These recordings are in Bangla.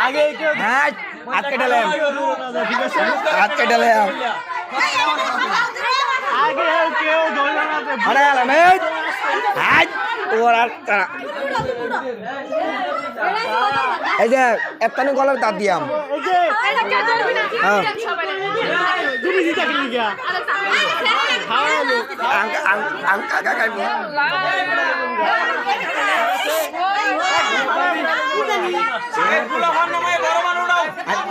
আগে কেউ হাত কেটালে হাত কেটালে আগে কেউ ধরবে না আরে আলামেদ হাত ওর আর এই যে এতখানি গলার দাঁত দিয়াম এই যে তুমি জিতা কি লিগা খাওয়ালো আঙ্কা কাকাই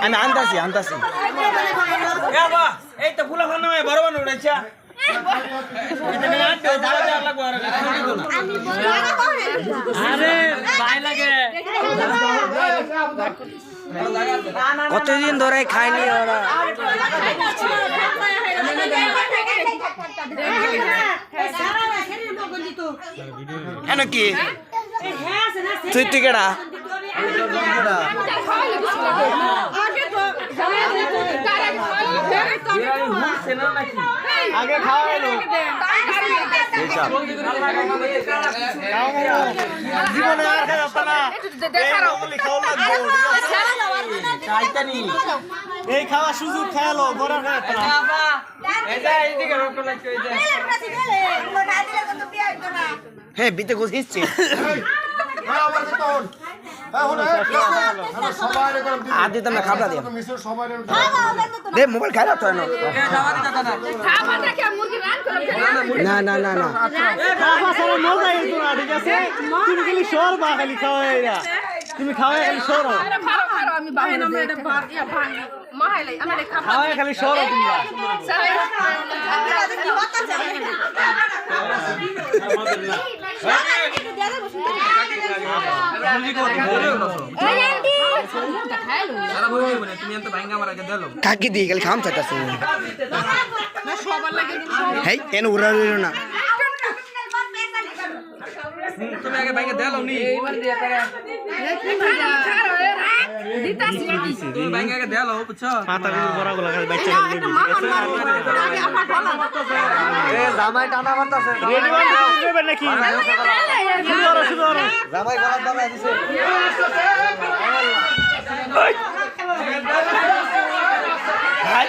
আমি আনতাছি আনতাছি এই তো ফুলা ফান্না মে বড় বানু উড়াইছা আরে ভাই লাগে কতদিন ধরে খাইনি ওরা এন কি তুই টিকেটা আগে খাওয়ালো জীবনে আর খাওয়া না এই খাওয়া সুযোগ খেয়ালো বড় খাওয়া না হ্যাঁ বিতে গোছ হিসছে আর দিতাম না খাবলা দিয়ে দে মোবাইল খাই রাখতো না না না না খাওয়া সারা মজা এই তোরা ঠিক আছে তুমি খালি সর বা খালি খাওয়া এরা তুমি খাওয়া খালি সর খাওয়া খালি সর তোমরা কাকি দিয়ে গেলে খাম চাইতাছ হেই এন উড়া রইল না তুমি আগে ভাইকে দেলাও নি তুমি ভাইকে আগে দেলাও বুঝছো মাথা দিয়ে বড় গুলা খালি বাচ্চা নিয়ে এ জামাই টানা মারতাছে রেডি দেবেন নাকি শুরু করো জামাই গলার দামে দিছে হাই